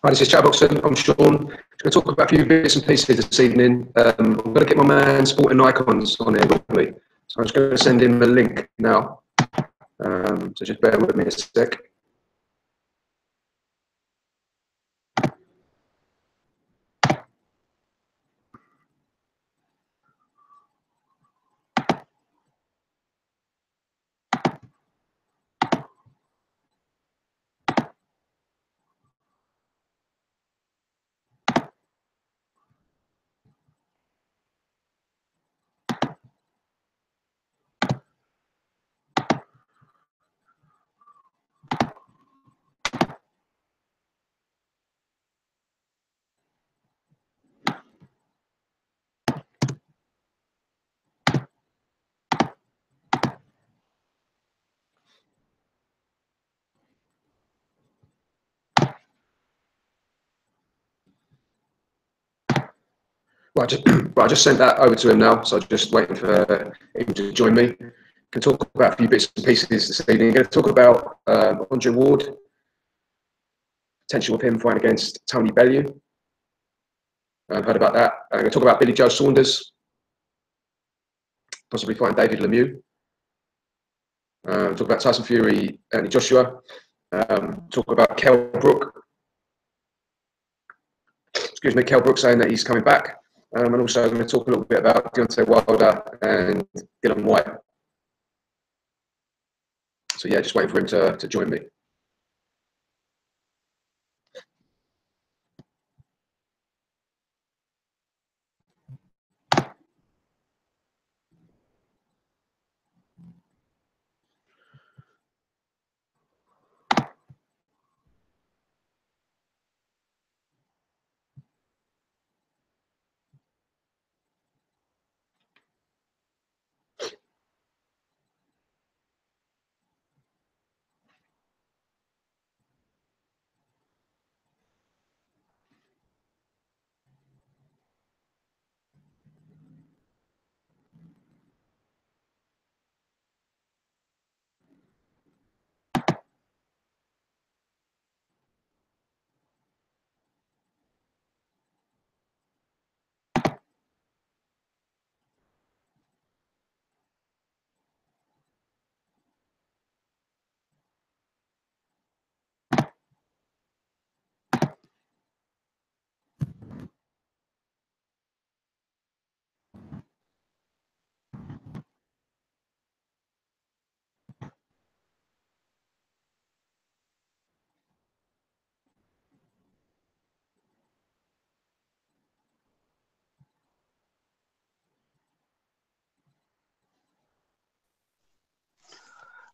Hi, this is Chatboxing. I'm Sean. I'm going to talk about a few bits and pieces this evening. I'm going to get my man Sporting Icons on here with me. So I'm just going to send him a link now. So just bear with me a sec. I just sent that over to him now, so I'm just waiting for him to join me. Can talk about a few bits and pieces this evening. I'm going to talk about Andre Ward, potential of him fighting against Tony Bellew. I've heard about that. I'm going to talk about Billy Joe Saunders, possibly fighting David Lemieux. Talk about Tyson Fury, Anthony Joshua. Talk about Kell Brook. Excuse me, Kell Brook saying that he's coming back. And also I'm going to talk a little bit about Deontay Wilder and Whyte. So yeah, just waiting for him to join me.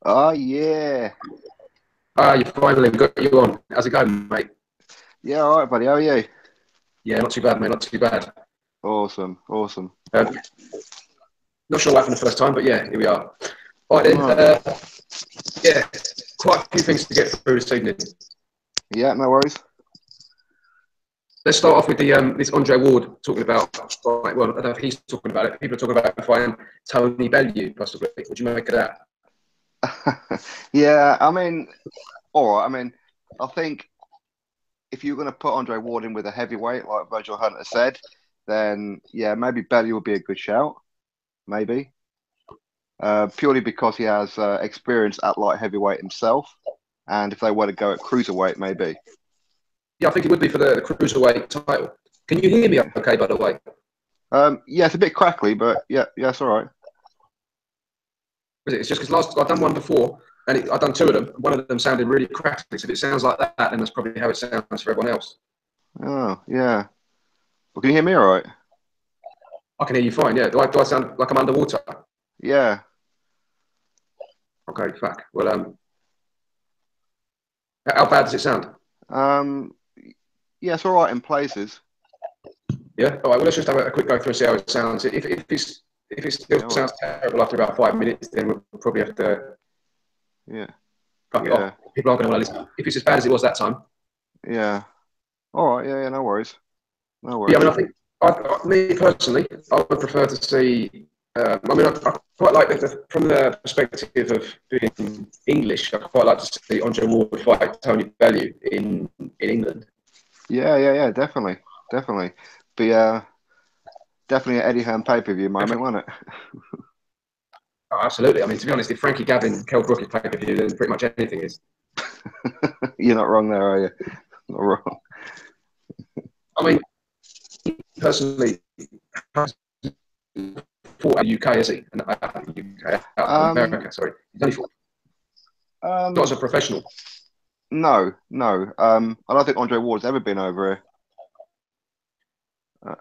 Oh, yeah. You finally got you on. How's it going, mate? Yeah, all right, buddy. How are you? Yeah, not too bad, mate. Not too bad. Awesome, awesome. Not sure what happened the first time, but yeah, here we are. All right, then. Yeah, quite a few things to get through this evening. Yeah, no worries. Let's start off with the this Andre Ward talking about. Well, I don't know if he's talking about it. People are talking about fighting Tony Bellew, possibly. What do you make of that? Yeah, I mean, all right. I mean, I think if you're going to put Andre Ward in with a heavyweight, like Virgil Hunter said, then yeah, maybe Bellew would be a good shout. Maybe. Purely because he has experience at light heavyweight himself. And if they were to go at cruiserweight, maybe. Yeah, I think it would be for the cruiserweight title. Can you hear me okay, by the way? Yeah, it's a bit crackly, but yeah, it's all right. It's just because I've done one before, and I've done two of them. One of them sounded really crackly. So if it sounds like that, then that's probably how it sounds for everyone else. Oh, yeah. Well, can you hear me all right? I can hear you fine, yeah. Do I sound like I'm underwater? Yeah. Okay, fuck. Well, how bad does it sound? Yeah, it's all right in places. Yeah. All right. Well, let's just have a quick go through and see how it sounds. If it still sounds terrible after about 5 minutes, then we'll probably have to. Yeah. Cut it off. People aren't going to listen. If it's as bad as it was that time. Yeah. All right. Yeah. No worries. No worries. Yeah. I mean, I think me personally, I would prefer to see. I mean, I quite like from the perspective of being English. I quite like to see Andre Ward fight Tony Bellew in England. Yeah, definitely. But definitely an Eddie Hearn pay-per-view moment, wasn't it? Oh, absolutely. I mean, to be honest, if Frankie Gavin, Kell Brook is pay-per-view, then pretty much anything is. You're not wrong there, are you? Not wrong. I mean, personally, fought out of the UK, is he? Out of America, sorry. He's only fought, not as a professional. No. I don't think Andre Ward's ever been over here.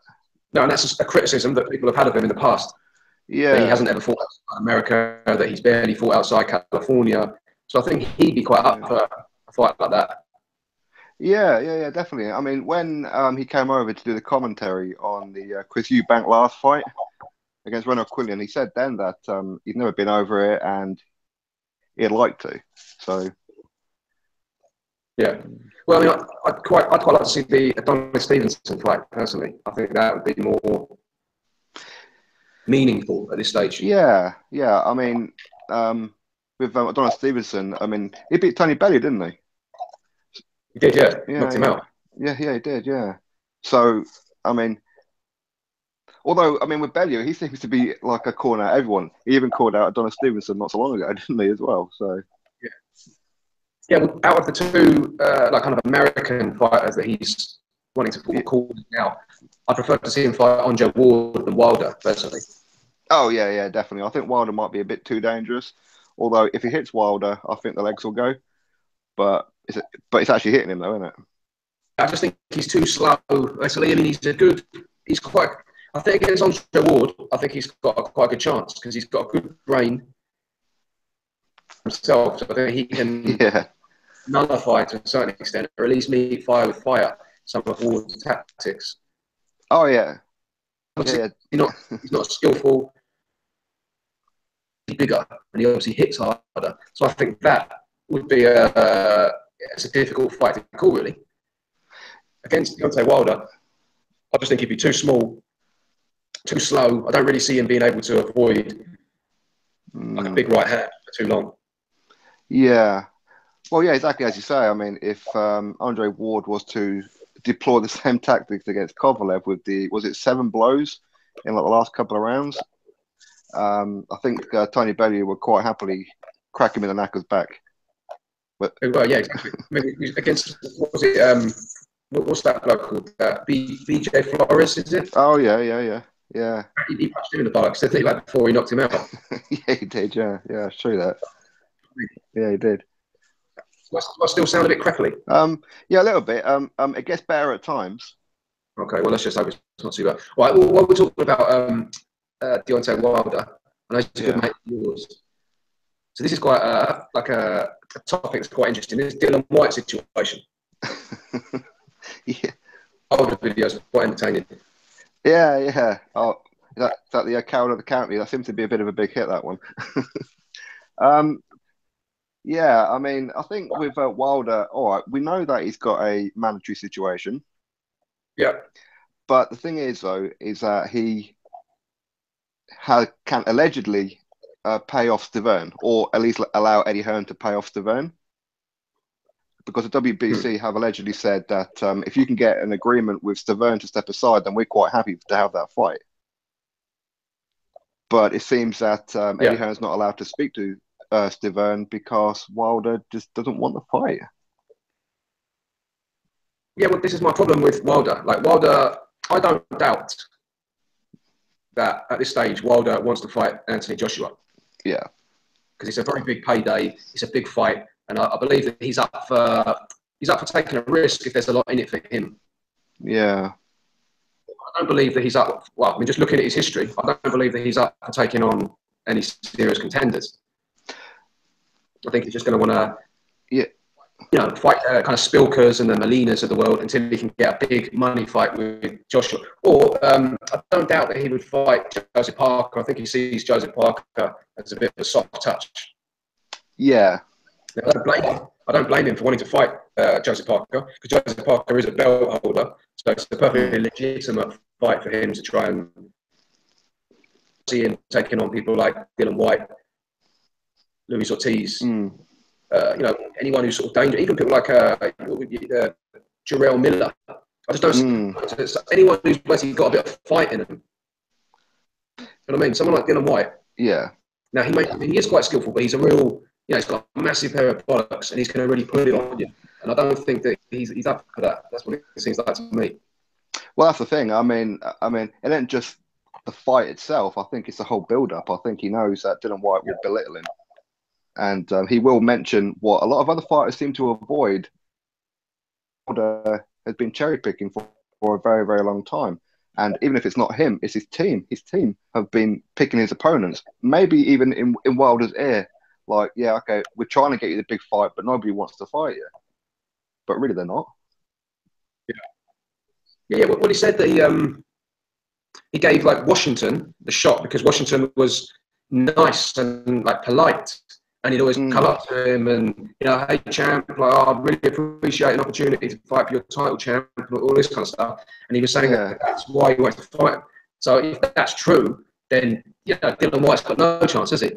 No, and that's a criticism that people have had of him in the past. That he Yeah, hasn't ever fought outside America, that he's barely fought outside California. So I think he'd be quite up for a fight like that. yeah, definitely. I mean, when he came over to do the commentary on the Chris Eubank last fight against Renaud Quillian, he said then that he'd never been over here and he'd like to. So Yeah. Well, I mean, I'd quite like to see the Adonis Stevenson fight personally. I think that would be more meaningful at this stage. yeah. I mean, with Adonis Stevenson, I mean, he beat Tony Bellew, didn't he? He did, yeah. Yeah, Knocked him out. yeah, he did, yeah. So, I mean, although, I mean, with Bellew, he seems to be like a corner out everyone. He even called out Adonis Stevenson not so long ago, didn't he, as well? So, Yeah. Yeah, well, out of the two, like kind of American fighters that he's wanting to call now, I prefer to see him fight Andre Ward than Wilder, personally. oh yeah, definitely. I think Wilder might be a bit too dangerous. Although, if he hits Wilder, I think the legs will go. But it's actually hitting him though, isn't it? I just think he's too slow. Actually, I mean, he's quite. I think against Andre Ward, I think he's got quite a good chance because he's got a good brain himself. So I think he can Yeah. nullify to a certain extent, or at least meet fire with fire some of Ward's tactics. Oh yeah. Obviously, Yeah. he's not skillful. He's bigger, and he obviously hits harder. So I think that would be it's a difficult fight to call, really. Against Deontay Wilder, I just think he'd be too small, too slow. I don't really see him being able to avoid like a big right hand for too long. Yeah. Well, yeah, exactly as you say. I mean, if Andre Ward was to deploy the same tactics against Kovalev with was it 7 blows in like the last couple of rounds? I think Tony Bellew would quite happily crack him in the knacker's back. But Well, yeah, exactly. I mean, against what was it? What's that bloke called? BJ Flores, is it? oh yeah. He punched him in the bollocks, didn't he? Like before he knocked him out. Yeah, he did. Yeah, it's true that. Yeah, he did. Do I still sound a bit crackly? Yeah, a little bit. It gets better at times. Okay, well, let's just hope it's not too bad. Right, well, while we're talking about Deontay Wilder, I know he's a good mate of yours. So this is quite like a topic that's quite interesting. This Dylan Whyte situation. Yeah. Older videos are quite entertaining. Yeah. Oh, is that the Coward of the County? That seems to be a bit of a big hit, that one. Yeah, I mean, I think with Wilder, all right, we know that he's got a mandatory situation. Yeah. But the thing is, though, is that he can allegedly pay off Stiverne, or at least allow Eddie Hearn to pay off Stiverne. Because the WBC have allegedly said that if you can get an agreement with Stiverne to step aside, then we're quite happy to have that fight. But it seems that Eddie Hearn's not allowed to speak to Stiverne because Wilder just doesn't want the fight. Yeah, well, this is my problem with Wilder. Like Wilder, I don't doubt that at this stage Wilder wants to fight Anthony Joshua. Yeah, because it's a very big payday. It's a big fight, and I believe that he's up for taking a risk if there's a lot in it for him. Yeah. I don't believe that he's up. Well, I mean, just looking at his history, I don't believe that he's up for taking on any serious contenders. I think he's just going to want to, fight kind of Spilkers and the Molinas of the world until he can get a big money fight with Joshua. Or I don't doubt that he would fight Joseph Parker. I think he sees Joseph Parker as a bit of a soft touch. Yeah. I don't blame him for wanting to fight Joseph Parker because Joseph Parker is a belt holder. So it's a perfectly legitimate fight for him to try and see him taking on people like Dylan Whyte, Luis Ortiz. Anyone who's sort of dangerous, even people like Jarrell Miller. I just don't see anyone who's basically got a bit of fight in them. You know what I mean? Someone like Dylan Whyte. Yeah. Now he is quite skillful, but he's a real, he's got a massive pair of bollocks, and he's going to really put it on you. And I don't think that he's up for that. That's what it seems like to me. Well, that's the thing. I mean, it ain't just the fight itself. I think it's the whole build-up. I think he knows that Dylan Whyte will belittle him, and he will mention what a lot of other fighters seem to avoid. Has been cherry picking for a very, very long time. And even if it's not him, it's his team. His team have been picking his opponents. Maybe even in Wilder's ear, like, yeah, okay, we're trying to get you the big fight, but nobody wants to fight you. But really, they're not. Yeah. Well, he said that he gave like Washington the shot because Washington was nice and like polite, and he'd always come up to him and, hey champ, like, I really appreciate an opportunity to fight for your title, champ, and all this kind of stuff. And he was saying that that's why he wants to fight him. So if that's true, then Dylan Whyte's got no chance, has he?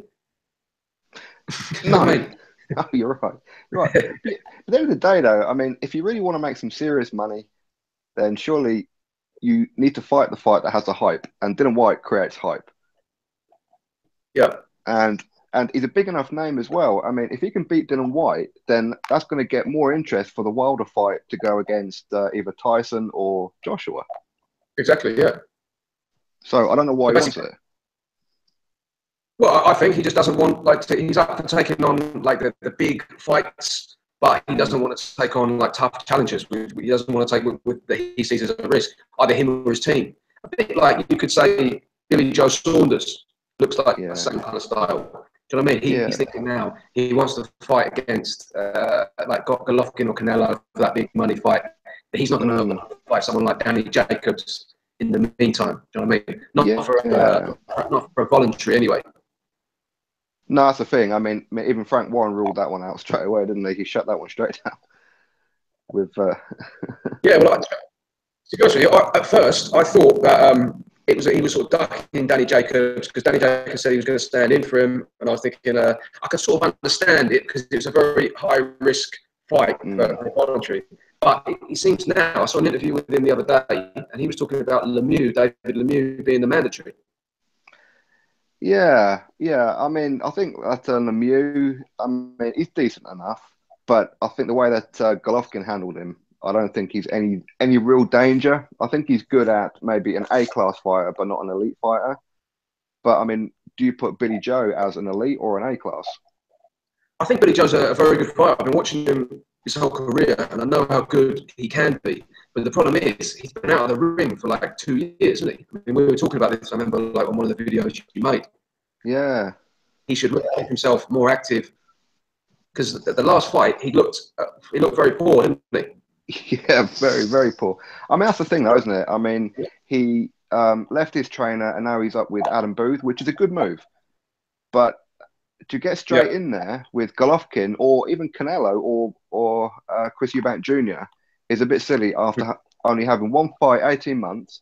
No, I mean? No, you're right. But at the end of the day, though, I mean, if you really want to make some serious money, then surely you need to fight the fight that has the hype, and Dylan Whyte creates hype. Yeah, and he's a big enough name as well. I mean, if he can beat Dylan Whyte, then that's going to get more interest for the Wilder fight to go against either Tyson or Joshua. Exactly. Yeah. So I don't know why he wants it. Well, I think he just doesn't want he's up for taking on like the big fights, but he doesn't want to take on like tough challenges. He doesn't want to take with that he sees as a risk, either him or his team. A bit like you could say Billy Joe Saunders looks like the same kind of style. Do you know what I mean? He's thinking now he wants to fight against like Golovkin or Canelo for that big money fight. But he's not going to fight someone like Danny Jacobs in the meantime. Do you know what I mean? Not for a voluntary anyway. No, that's the thing. I mean, even Frank Warren ruled that one out straight away, didn't he? He shut that one straight down. With yeah, well, to be honest with you, at first I thought that he was sort of ducking Danny Jacobs because Danny Jacobs said he was going to stand in for him, and I was thinking I could sort of understand it because it was a very high risk fight for voluntary. But it seems now, I saw an interview with him the other day, and he was talking about Lemieux, David Lemieux being the mandatory. Yeah. I mean, I think that Lemieux, I mean, he's decent enough, but I think the way that Golovkin handled him, I don't think he's any real danger. I think he's good at maybe an A-class fighter, but not an elite fighter. But I mean, do you put Billy Joe as an elite or an A-class? I think Billy Joe's a very good fighter. I've been watching him his whole career, and I know how good he can be. But the problem is, he's been out of the ring for like 2 years, isn't he? I mean, we were talking about this, I remember, like on one of the videos you made. Yeah. He should make himself more active. Because the last fight, he looked very poor, didn't he? Yeah, very, very poor. I mean, that's the thing, though, isn't it? I mean, he left his trainer, and now he's up with Adam Booth, which is a good move. But to get straight in there with Golovkin or even Canelo or Chris Eubank Jr. is a bit silly after only having one fight, 18 months,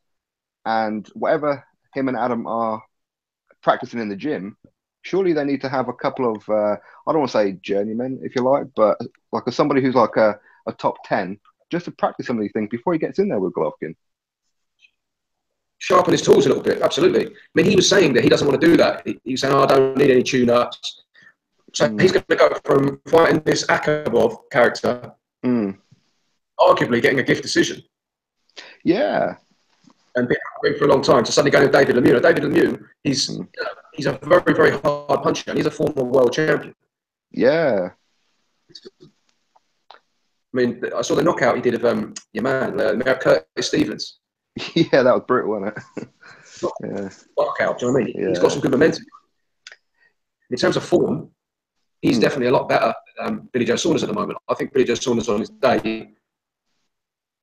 and whatever him and Adam are practicing in the gym, surely they need to have a couple of, I don't want to say journeymen, if you like, but like somebody who's like a top 10, just to practice some of these things before he gets in there with Golovkin. Sharpen his tools a little bit, absolutely. I mean, he was saying that he doesn't want to do that. He was saying, I don't need any tune-ups. So he's going to go from fighting this Akabov character, arguably getting a gift decision. Yeah. And been for a long time to suddenly go to David Lemieux. Now, David Lemieux, he's a very, very hard puncher, and he's a former world champion. Yeah. I mean, I saw the knockout he did of your man, Curtis Stevens. Yeah, that was brutal, wasn't it? Knockout, do you know what I mean? Yeah. He's got some good momentum. In terms of form, he's definitely a lot better than Billy Joe Saunders at the moment. I think Billy Joe Saunders on his day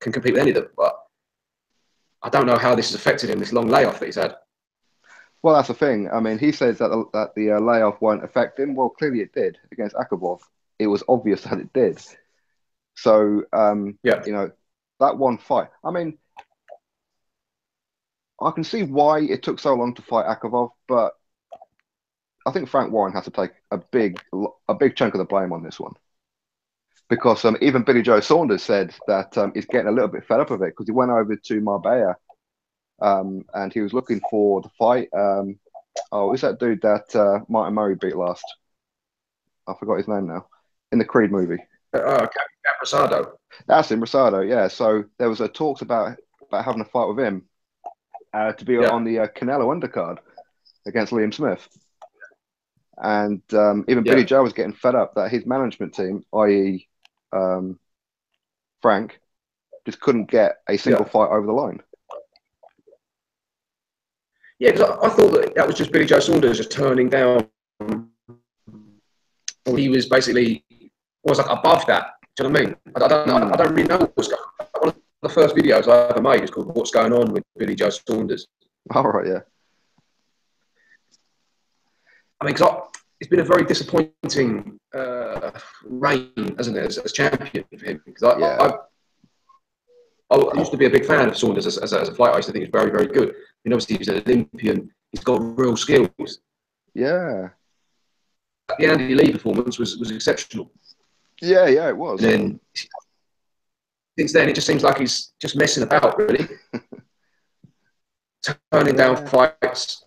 can compete with any of them, but I don't know how this has affected him, this long layoff that he's had. Well, that's the thing. I mean, he says that the layoff won't affect him. Well, clearly it did against Akabov. It was obvious that it did. So, you know, that one fight. I mean, I can see why it took so long to fight Akabov, but I think Frank Warren has to take a big chunk of the blame on this one. because even Billy Joe Saunders said that he's getting a little bit fed up of it because he went over to Marbella and he was looking for the fight. Oh, is that dude that Martin Murray beat last? I forgot his name now. In the Creed movie. Rosado. That's him, Rosado. Yeah. So there was a talks about having a fight with him to be on the Canelo undercard against Liam Smith. And even Billy Joe was getting fed up that his management team, i.e. Frank, just couldn't get a single fight over the line. Yeah, because I thought that was just Billy Joe Saunders just turning down. He was basically was like above that. Do you know what I mean? I don't really know what's going on. One of the first videos I ever made is called "What's Going On with Billy Joe Saunders." All right, yeah. I mean, because it's been a very disappointing reign, hasn't it, as champion for him? Because I used to be a big fan of Saunders as a fighter. I used to think he was very, very good. I mean, obviously, he's an Olympian. He's got real skills. Yeah. The Andy Lee performance was exceptional. Yeah, it was. And then, since then, it just seems like he's just messing about, really. Turning down fights.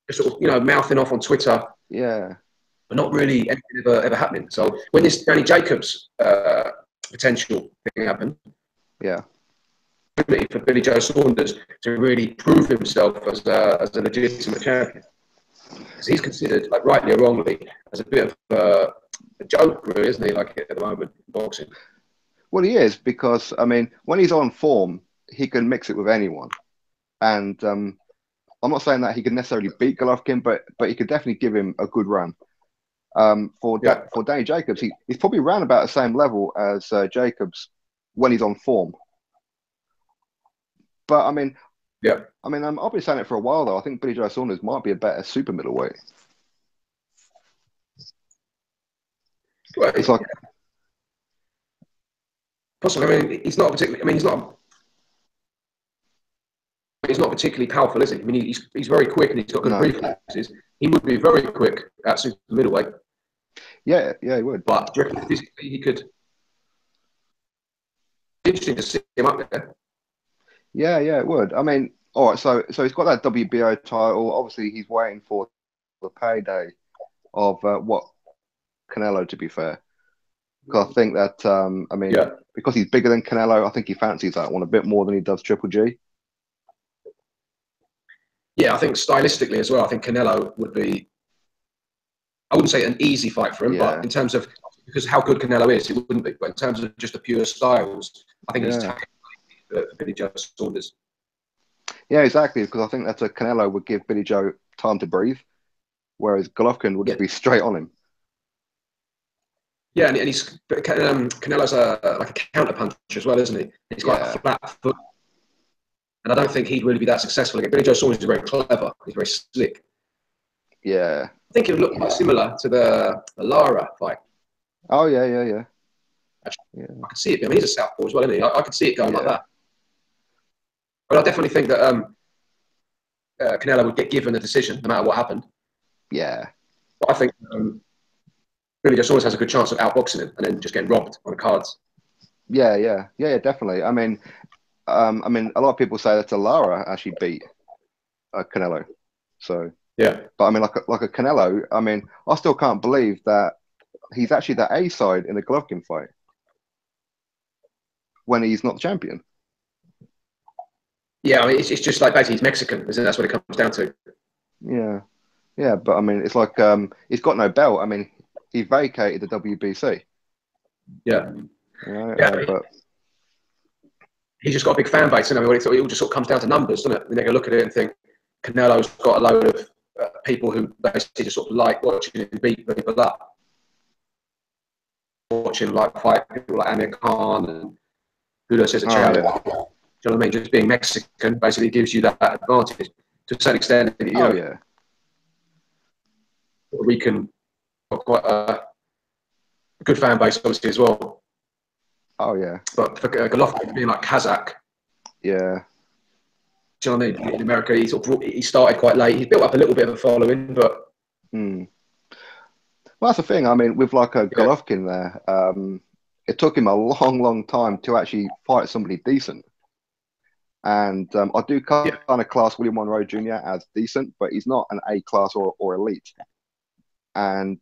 Just sort of, mouthing off on Twitter. Yeah. But not really anything ever happening. So when this Danny Jacobs potential thing happened, for Billy Joe Saunders to really prove himself as a legitimate champion, because he's considered, like rightly or wrongly, as a bit of a joke, really, isn't he? Like at the moment in boxing. Well, he is, because I mean, when he's on form, he can mix it with anyone, and I'm not saying that he can necessarily beat Golovkin, but he could definitely give him a good run. For Danny Jacobs, he's probably around about the same level as Jacobs when he's on form. But I mean, I've been saying it for a while though. I think Billy Joe Saunders might be a better super middleweight. Well, it's like possibly. I mean, he's not particularly. I mean, he's not particularly powerful, is he? I mean, he's very quick and he's got good reflexes. He would be very quick at super middleweight. Yeah, he would. But physically, he could. Interesting to see him up there. Yeah, it would. I mean, all right. So he's got that WBO title. Obviously, he's waiting for the payday of what Canelo. To be fair, because I think that because he's bigger than Canelo, I think he fancies that one a bit more than he does Triple G. Yeah, I think stylistically as well. I think Canelo would be. I wouldn't say an easy fight for him, but in terms of because how good Canelo is, it wouldn't be. But in terms of just the pure styles, I think he's tackling for Billy Joe Saunders. Yeah, exactly. Because I think that Canelo would give Billy Joe time to breathe, whereas Golovkin would be straight on him. Yeah, and Canelo's like a counter puncher as well, isn't he? He's got a flat foot, and I don't think he'd really be that successful again. Billy Joe Saunders is very clever. He's very slick. Yeah, I think it would look quite similar to the Lara fight. Oh yeah. Actually, I could see it. I mean, he's a southpaw as well, isn't he? I could see it going like that. But I definitely think that Canelo would get given a decision no matter what happened. Yeah. But I think Billy Joe Saunders has a good chance of outboxing him and then just getting robbed on the cards. Yeah, definitely. I mean, a lot of people say that Lara actually beat Canelo. So but I mean, like a Canelo. I mean, I still can't believe that he's actually the A side in the Golovkin fight when he's not the champion. Yeah, I mean, it's just like basically he's Mexican, isn't it? That's what it comes down to. Yeah, but I mean, it's like he's got no belt. I mean, he vacated the WBC. Yeah, but he's just got a big fan base, and it all just sort of comes down to numbers, doesn't it? And they go look at it and think Canelo's got a load of people who basically just sort of like watching him beat people up, watching like fight people like Amir Khan and Julio Cesar Chavez. Do you know what I mean? Just being Mexican basically gives you that advantage to a certain extent. We can got quite a good fan base, obviously, as well. Oh yeah. But for Golovkin being like Kazakh, yeah. Do you know what I mean? In America, he started quite late. He's built up a little bit of a following, but well, Well, that's the thing. I mean, with like a Yeah, Golovkin there, it took him a long, long time to actually fight somebody decent. And I do kind yeah, of class William Monroe Jr. as decent, but he's not an A class or elite. And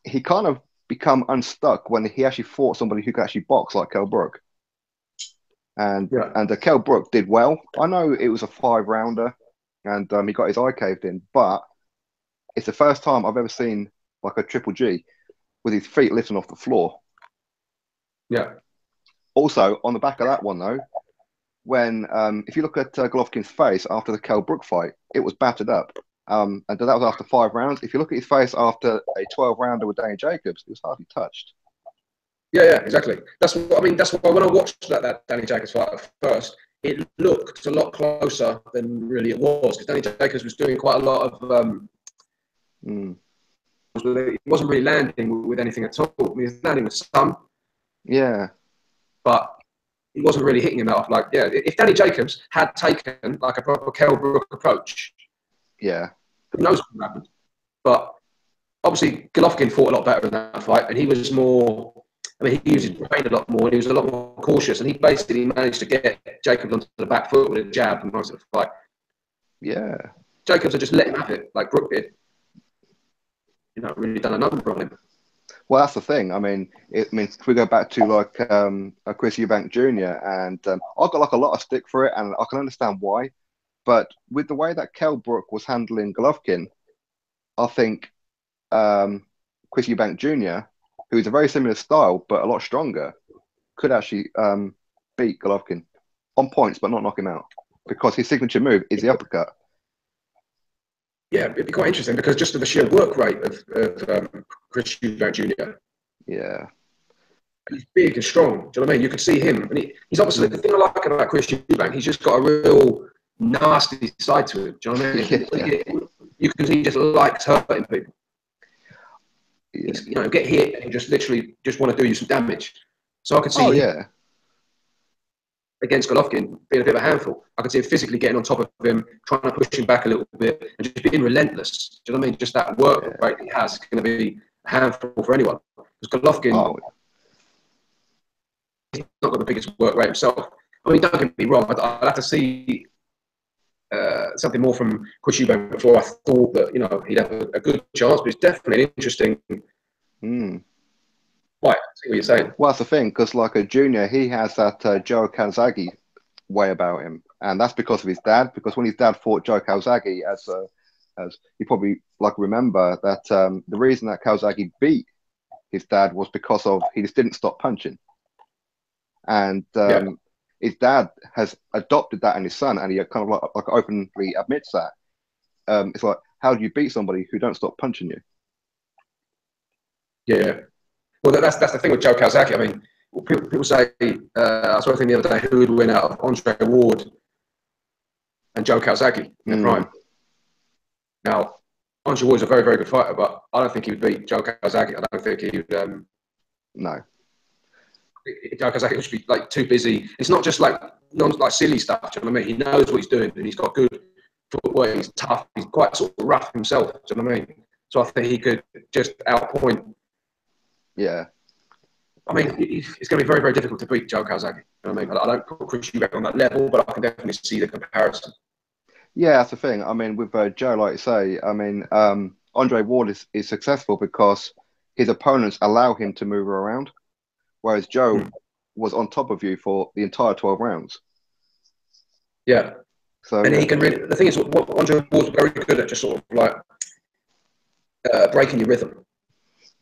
he kind of become unstuck when he actually fought somebody who could actually box like Kell Brook. yeah, And Kell Brook did well. I know it was a 5 rounder, and he got his eye caved in, but it's the first time I've ever seen like a triple G with his feet lifting off the floor. yeah, Also, on the back of that one though, when if you look at Golovkin's face after the Kell Brook fight, it was battered up. And that was after 5 rounds. If you look at his face after a 12 rounder with Danny Jacobs, it was hardly touched. yeah, yeah, exactly. That's what I mean. That's why when I watched that Danny Jacobs fight at first, it looked a lot closer than really it was because Danny Jacobs was doing quite a lot of. Mm. He wasn't really landing with anything at all. I mean, he was landing with some, Yeah, but he wasn't really hitting him out. Like, yeah, if Danny Jacobs had taken like a proper Kell Brook approach, yeah, who knows what would happen? But obviously, Golovkin fought a lot better in that fight, and he was more. I mean, he used his brain a lot more, and he was a lot more cautious, and he basically managed to get Jacobs onto the back foot with a jab for most of the fight. yeah. Jacobs had just let him have it, like Brook did. Really done a number on him. Well, that's the thing. I mean, if we go back to like Chris Eubank Jr. and I got like a lot of stick for it, and I can understand why. But with the way that Kell Brook was handling Golovkin, I think Chris Eubank Jr., who is a very similar style but a lot stronger, could actually beat Golovkin on points, but not knock him out because his signature move is the uppercut. Yeah, it'd be quite interesting because just of the sheer work rate of Chris Eubank Jr. Yeah. He's big and strong. Do you know what I mean? You could see him, and he's obviously the thing I like about Chris Eubank. He's just got a real nasty side to him. Do you know what I mean? Yeah. You can see he just likes hurting people. Yeah. Get hit and just literally just want to do you some damage. So I could see Oh him yeah. against Golovkin being a bit of a handful. I could see him physically getting on top of him, trying to push him back a little bit, and just being relentless. Do you know what I mean? Just that work rate he has is going to be a handful for anyone. Because Golovkin, he's not got the biggest work rate himself. I mean, don't get me wrong. I'd have to see something more from Chris Eubank before I thought that he'd have a good chance. But it's definitely an interesting fight. See what you're saying? Well, that's the thing, because like a junior, he has that Joe Calzaghe way about him, and that's because of his dad. Because when his dad fought Joe Calzaghe, as you probably like remember, that the reason that Calzaghe beat his dad was because of he just didn't stop punching, and his dad has adopted that in his son, and he kind of like openly admits that. It's like, how do you beat somebody who don't stop punching you? Yeah. Well, that's the thing with Joe Calzaghe. I mean, people say I saw a thing the other day who would win out of Andre Ward and Joe Calzaghe in their prime. Now, Andre Ward's a very, very good fighter, but I don't think he would beat Joe Calzaghe. I don't think he would. No. Joe Calzaghe would be like too busy. It's not just like silly stuff. Do you know what I mean? He knows what he's doing, and he's got good footwork. He's tough. He's quite sort of rough himself. Do you know what I mean? So I think he could just outpoint. Yeah. I mean, it's going to be very, very difficult to beat Joe Calzaghe. You know what I mean? I don't put Chris Eubank on that level, but I can definitely see the comparison. Yeah, that's the thing. I mean, with Joe, like you say, I mean, Andre Ward is successful because his opponents allow him to move around, whereas Joe was on top of you for the entire 12 rounds. Yeah. So, and he can really. The thing is, Andre Ward's very good at just sort of like breaking your rhythm.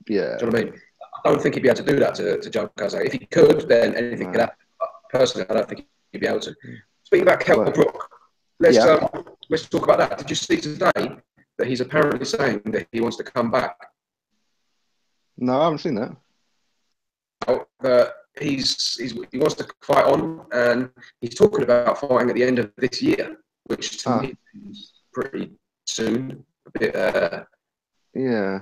Yeah. Do you know what I mean? I don't think he'd be able to do that to Joe Calzaghe. If he could, then anything could happen. But personally, I don't think he'd be able to. Speaking about Kell Brook, let's talk about that. Did you see today that he's apparently saying that he wants to come back? No, I haven't seen that. He wants to fight on, and he's talking about fighting at the end of this year, which to me is pretty soon. A bit. Yeah.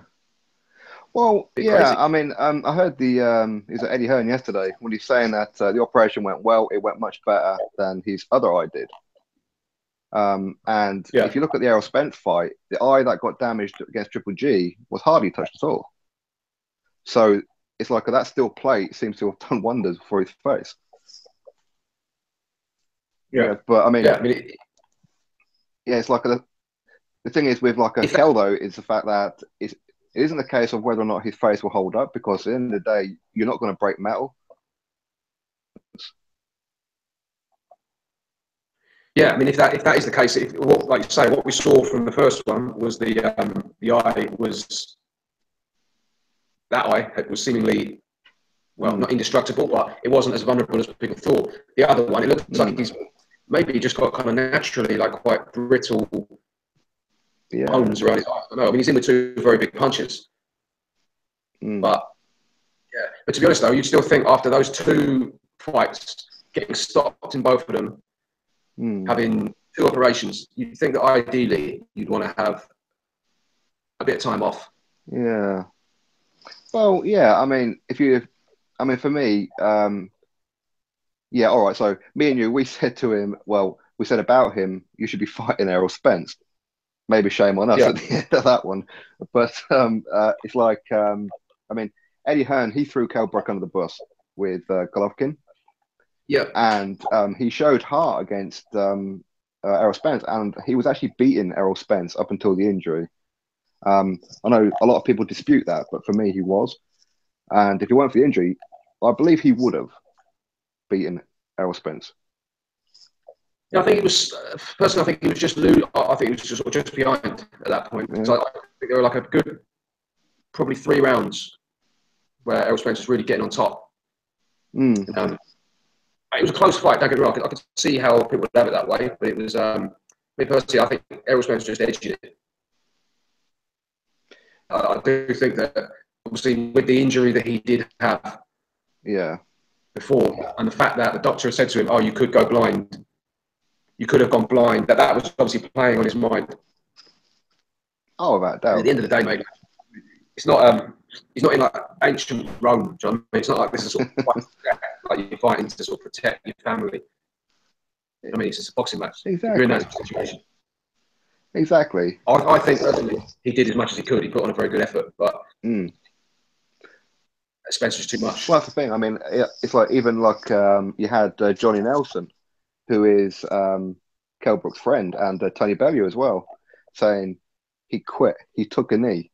Well, yeah. Crazy. I mean, I heard it was Eddie Hearn yesterday when he's saying that the operation went well. It went much better than his other eye did. And Yeah. if you look at the Errol Spence fight, the eye that got damaged against Triple G was hardly touched at all. So it's like that steel plate seems to have done wonders for his face. Yeah. But I mean, Yeah, I mean, it's like the thing is with like a Kell though is the fact that it isn't a case of whether or not his face will hold up, because at the end of the day, you're not going to break metal. yeah, I mean, if that is the case, like you say, what we saw from the first one was the eye was seemingly, well, not indestructible, but it wasn't as vulnerable as people thought. The other one, it looks like he's maybe just got kind of naturally like quite brittle bones around his eye. I don't know. I mean, he's in with two very big punches, but yeah. But to be honest, though, you still think after those two fights, getting stopped in both of them, having two operations, you'd think that ideally you'd want to have a bit of time off. Yeah. Well, yeah. I mean, for me, yeah. All right. So me and you, we said to him, well, we said about him, you should be fighting Errol Spence. Maybe shame on us at the end of that one, but it's like, I mean, Eddie Hearn, he threw Kell Brook under the bus with Golovkin. Yeah. And he showed heart against Errol Spence, and he was actually beating Errol Spence up until the injury. I know a lot of people dispute that, but for me, he was. And if he weren't for the injury, I believe he would have beaten Errol Spence. Yeah, I think it was personally. I think he was just I think he was just behind at that point. Yeah. So I think there were like a good, probably 3 rounds where Errol Spence was really getting on top. It was a close fight. Don't get me wrong. I could see how people would have it that way, but it was. Me personally, I think Errol Spence just edged it. I do think that obviously with the injury that he did have, before, and the fact that the doctor had said to him, "Oh, you could go blind. You could have gone blind." That was obviously playing on his mind. Oh, without doubt. And at the end of the day, mate, it's not. He's not in like ancient Rome. Do you know what I mean? It's not like this is sort of like you're fighting to sort of protect your family. I mean, it's just a boxing match. Exactly. You're in that situation. Exactly. I think personally he did as much as he could. He put on a very good effort, but Spencer's too much. Well, that's the thing. I mean, it's like even like you had Johnny Nelson, who is Kell Brook's friend, and Tony Bellew as well, saying he quit. He took a knee.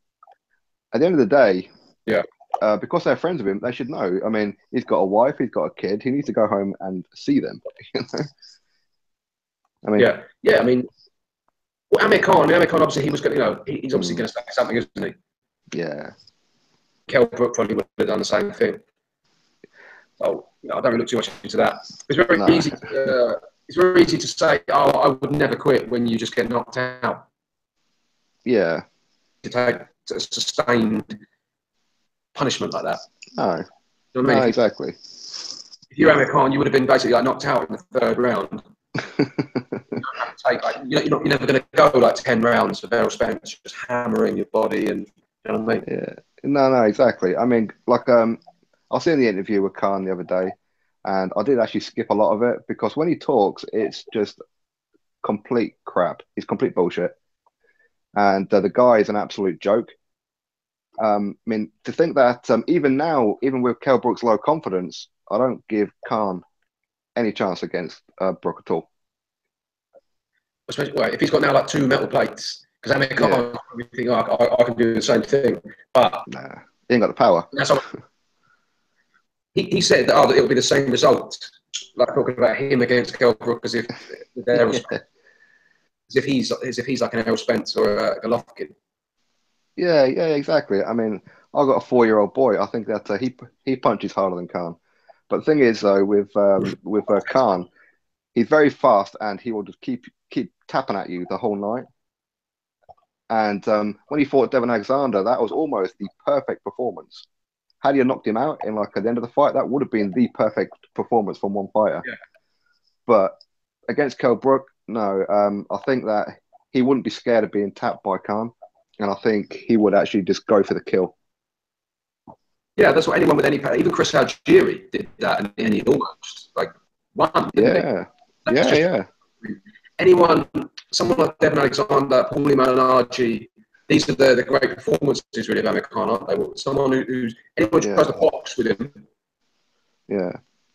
At the end of the day, because they're friends with him, they should know. I mean, he's got a wife, he's got a kid. He needs to go home and see them. You know? I mean, yeah. I mean, well, Amir Khan. Obviously, he was going. He's obviously going to say something, isn't he? Yeah. Kell Brook probably would have done the same thing. So I don't really look too much into that. It's very easy. It's very easy to say, "Oh, I would never quit" when you just get knocked out. Yeah. To take a sustained punishment like that. No. You know what I mean? Exactly. If you're Amir Khan, you would have been basically like knocked out in the 3rd round. You're never going to go like 10 rounds of Errol Spence just hammering your body, and you know what I mean? Yeah. No, exactly. I mean, like I was seeing the interview with Khan the other day, and I did actually skip a lot of it because when he talks, it's just complete crap. It's complete bullshit. And the guy is an absolute joke. I mean, to think that even now, even with Kell Brook's low confidence, I don't give Khan any chance against Brook at all. Especially if he's got now like 2 metal plates, because Amir Khan probably think I can do the same thing, but nah, he ain't got the power. That's he said that it'll be the same result, like talking about him against Kell Brook as if as if he's like an Errol Spence or a Golovkin. Yeah, exactly. I mean, I've got a 4-year-old boy. I think that he punches harder than Khan. But the thing is, though, with Khan, he's very fast and he will just keep tapping at you the whole night. And when he fought Devon Alexander, that was almost the perfect performance. Had you knocked him out in like at the end of the fight, that would have been the perfect performance from one fighter. Yeah. But against Kell Brook, no. I think that he wouldn't be scared of being tapped by Khan, and I think he would actually just go for the kill. Yeah, that's what anyone with any power, even Chris Algieri did that, and he almost like won. Yeah. anyone, someone like Devon Alexander, Paulie Malignaggi, these are the great performances really of Amir Khan, aren't they? Someone who's anyone who tries to box with him,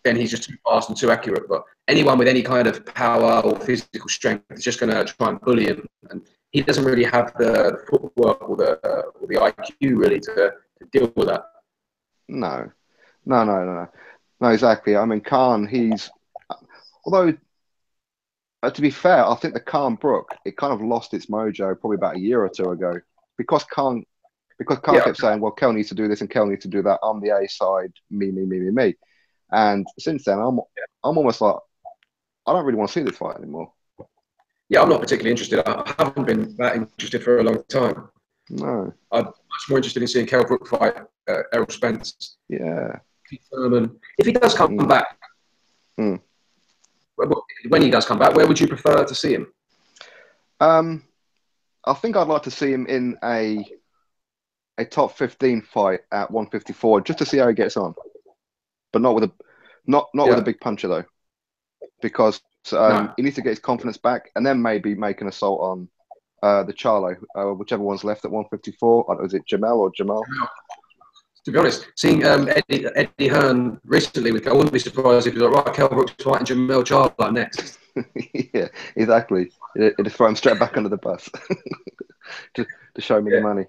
then he's just too fast and too accurate. But anyone with any kind of power or physical strength is just going to try and bully him, and he doesn't really have the footwork or the IQ really to deal with that. No, exactly. I mean, Khan, although to be fair, I think the Khan Brook, it kind of lost its mojo probably about a year or two ago because Khan kept saying, well, Kell needs to do this and Kell needs to do that. I'm the A side, me. And since then, I'm almost like, I don't really want to see this fight anymore. Yeah, I'm not particularly interested. I haven't been that interested for a long time. No. I'm much more interested in seeing Kell Brook fight Errol Spence. Yeah. Keith Thurman. If he does come back, when he does come back, where would you prefer to see him? I think I'd like to see him in a top 15 fight at 154 just to see how he gets on, but not with a big puncher though, because he needs to get his confidence back and then maybe make an assault on the Charlo, whichever one's left at 154. Is it Jamel or Jamal? To be honest, seeing Eddie Hearn recently with Kell, I wouldn't be surprised if he was like, right, Kell Brook's fighting Jamel Charlo next. Yeah, exactly. It'd throw him straight back under the bus to show me the money.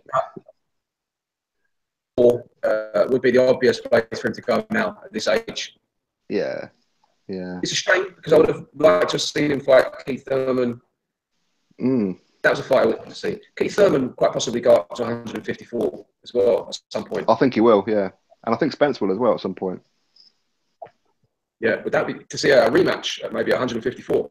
Or would be the obvious place for him to go now at this age. Yeah. It's a shame because I would have liked to have seen him fight Keith Thurman. That was a fight I wanted to see. Keith Thurman quite possibly go up to 154 as well at some point. I think he will, yeah. And I think Spence will as well at some point. Yeah, would that be to see a rematch at maybe 154?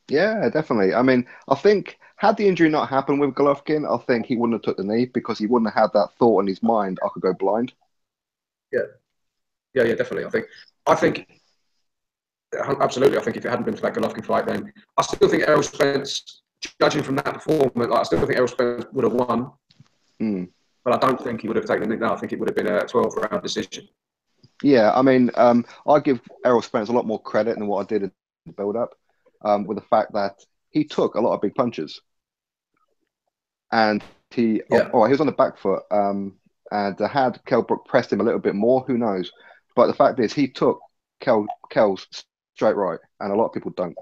Yeah, definitely. I mean, I think had the injury not happened with Golovkin, I think he wouldn't have took the knee because he wouldn't have had that thought in his mind, I could go blind. Yeah, definitely. I think absolutely. I think if it hadn't been for that Golovkin fight, then I still think Errol Spence, judging from that performance, I still think Errol Spence would have won. But I don't think he would have taken the knee. No, I think it would have been a 12-round decision. Yeah, I mean, I give Errol Spence a lot more credit than what I did in the build-up, with the fact that he took a lot of big punches. And he was on the back foot, and had Kell Brook pressed him a little bit more, who knows? But the fact is, he took Kell's straight right, and a lot of people don't.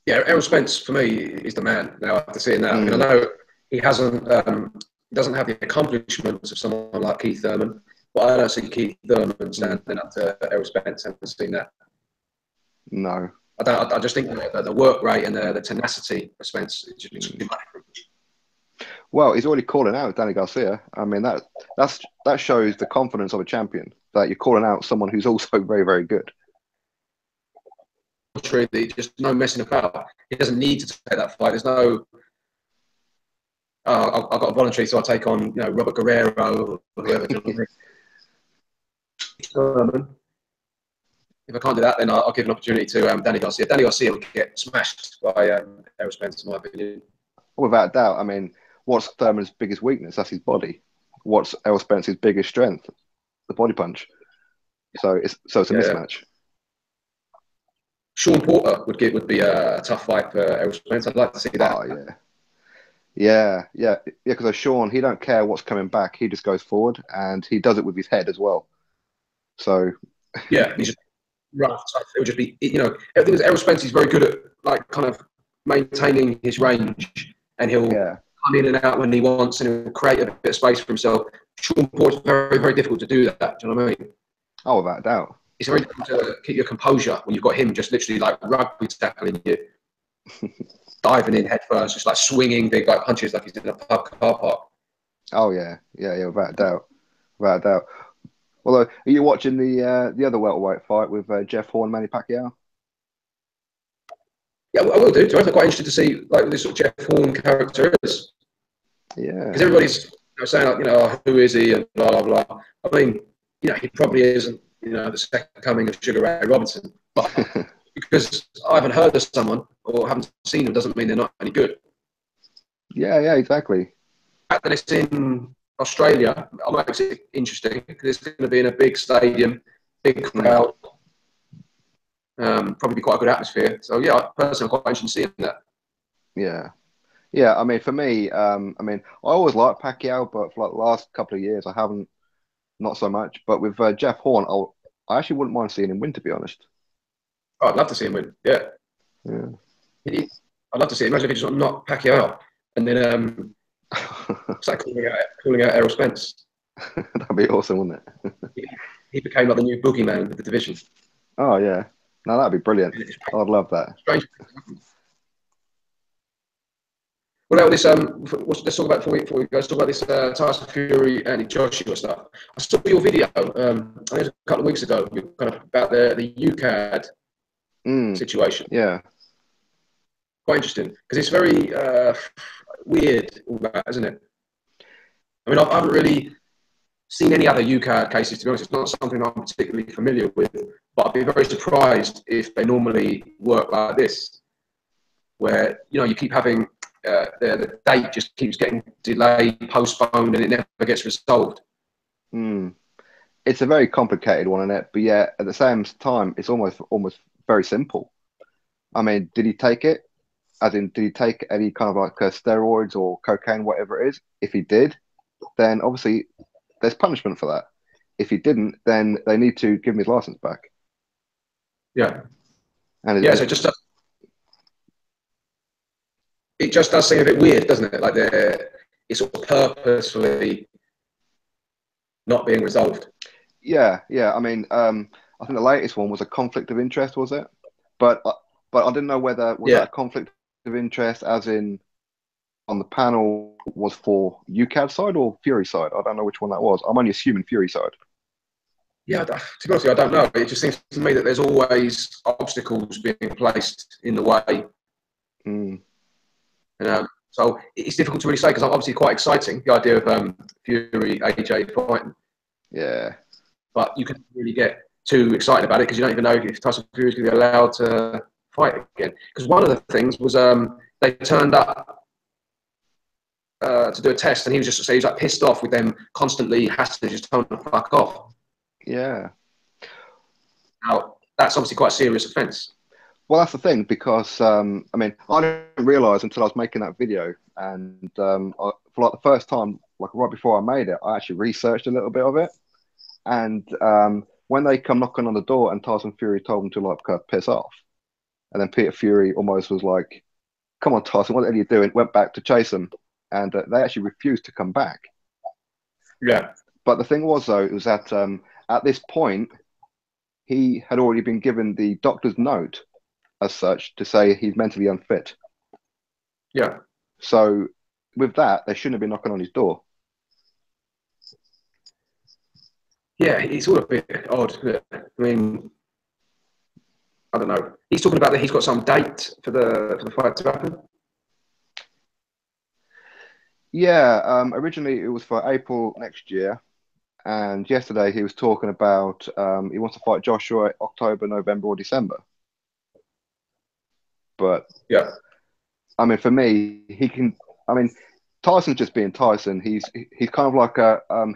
Yeah, Errol Spence, for me, is the man now after seeing that. I mean, I know he hasn't, doesn't have the accomplishments of someone like Keith Thurman, but I don't see Keith Thurman standing up to Errol Spence. I haven't seen that. No. I just think the work rate and the tenacity of Spence is just extremely different. Well, he's already calling out Danny Garcia. I mean, that shows the confidence of a champion, that you're calling out someone who's also very, very good. Really, just no messing about. He doesn't need to take that fight. There's no, I've got a voluntary, so I'll take on Robert Guerrero or whoever. If I can't do that, then I'll give an opportunity to Danny Garcia. Danny Garcia would get smashed by Errol Spence, in my opinion. Without doubt. I mean, what's Thurman's biggest weakness? That's his body. What's Errol Spence's biggest strength? The body punch. So it's a mismatch. Sean Porter would be a tough fight for Errol Spence. I'd like to see that. Oh, yeah. Because Sean, he don't care what's coming back. He just goes forward, and he does it with his head as well. So yeah, he's just rough. It would just be, everything is Errol Spence is very good at kind of maintaining his range, and he'll come in and out when he wants, and he'll create a bit of space for himself. Sean Porter's very, very difficult to do that. Do you know what I mean? Oh, without doubt. It's very difficult to keep your composure when you've got him just literally like rugby tackling you, diving in head first, just like swinging big like punches like he's in a pub car park. Oh yeah, without doubt. Although, are you watching the other welterweight fight with Jeff Horn, Manny Pacquiao? Yeah, I will do. I'm quite interested to see like this sort of Jeff Horn character is. Yeah, because everybody's saying like, who is he and blah blah blah. I mean, he probably isn't. The second coming of Sugar Ray Robinson. But because I haven't heard of someone or haven't seen them doesn't mean they're not any good. Yeah, exactly. The fact that it's in Australia makes it interesting because it's going to be in a big stadium, big crowd. Probably be quite a good atmosphere. So yeah, personally, I'm quite interested in seeing that. Yeah. Yeah, I mean, for me, I mean, I always liked Pacquiao, but for like the last couple of years, I haven't, not so much. But with Jeff Horn, I actually wouldn't mind seeing him win, to be honest. Oh, I'd love to see him win. Yeah, Yeah. I'd love to see him. Imagine if he just knocked Pacquiao out and then started calling out Errol Spence. That'd be awesome, wouldn't it? He became like the new boogeyman of the division. Oh, yeah. No, that'd be brilliant. I'd love that. Strange. What about this? Let's talk about before we go. Let's talk about this Tyson Fury and Joshua stuff. I saw your video. I think it was a couple of weeks ago, kind of about the UCAD situation. Yeah. Quite interesting because it's very weird, all that, isn't it? I mean, I haven't really seen any other UCAD cases. To be honest, it's not something I'm particularly familiar with. But I'd be very surprised if they normally work like this, where you keep having. The date just keeps getting delayed, postponed, and it never gets resolved. It's a very complicated one, isn't it? But yeah, at the same time, it's almost very simple. I mean, did he take it? As in, did he take any kind of like steroids or cocaine, whatever it is? If he did, then obviously there's punishment for that. If he didn't, then they need to give him his license back. Yeah. And so it just does seem a bit weird, doesn't it? Like it's sort of purposefully not being resolved. Yeah. I mean, I think the latest one was a conflict of interest, was it? But I didn't know whether that a conflict of interest, as in on the panel, was for UCAD side or Fury side. I don't know which one that was. I'm only assuming Fury side. Yeah, to be honest, I don't know. It just seems to me that there's always obstacles being placed in the way. So it's difficult to really say because obviously quite exciting, the idea of Fury AJ fighting. Yeah. But you can't really get too excited about it because you don't even know if Tyson Fury is going to be allowed to fight again. Because one of the things was they turned up to do a test and he was like pissed off with them constantly has to just tell him to fuck off. Yeah. Now, that's obviously quite a serious offence. Well, that's the thing, because, I mean, I didn't realise until I was making that video. And for like the first time, like right before I made it, I actually researched a little bit of it. And when they come knocking on the door and Tyson Fury told them to like piss off. And then Peter Fury almost was like, come on, Tyson, what are you doing? Went back to chase them. And they actually refused to come back. Yeah. But the thing was, though, it was that at this point, he had already been given the doctor's note as such to say he's mentally unfit. Yeah. So with that, they shouldn't have been knocking on his door. Yeah, it's all a bit odd. I mean, I don't know. He's talking about that he's got some date for the fight to happen. Yeah, originally it was for April next year. And yesterday he was talking about he wants to fight Joshua October, November, or December. But yeah, I mean, for me, he can. I mean, Tyson's just being Tyson. He's kind of like